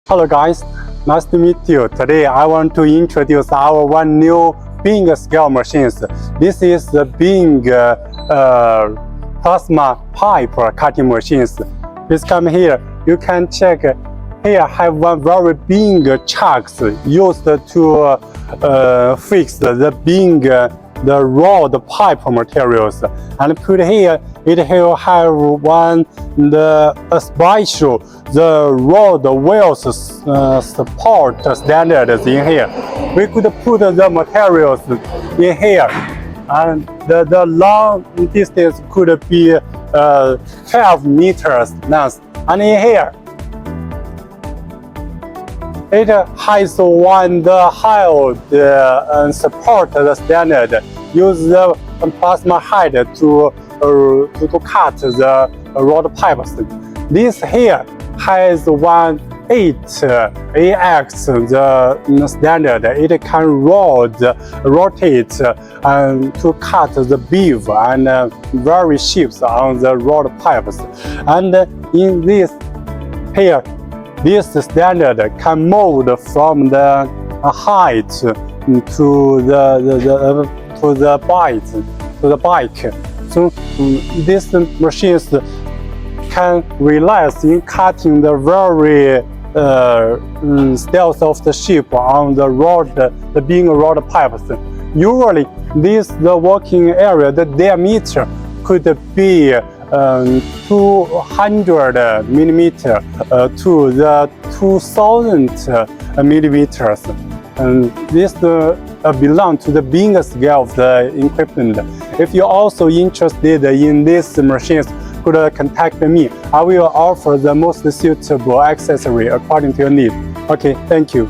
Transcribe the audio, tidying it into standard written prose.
Hello guys, nice to meet you. Today I want to introduce our one new Bing scale machines. This is the Bing plasma pipe cutting machines. Please come here. You can check. Here have one very big chucks used to fix the big the rod pipe materials, and put here it will have one the special the rod wheels support standards in here. We could put the materials in here, and the long distance could be 12 meters length, and in here it has one the high support the standard. Use the plasma head to cut the rod pipes. This here has one 8AX the standard. It can rotate to cut the beam and vary shapes on the rod pipes. And in this here, this standard can mold from the height to the bike. So these machines can relax in cutting the very styles of the shape on the rod, the big rod pipes. Usually, the working area, the diameter could be 200 millimeter to the 2000 millimeters. And this belong to the big scale of the equipment. If you're also interested in these machines, could contact me. I will offer the most suitable accessory according to your need. Okay, thank you.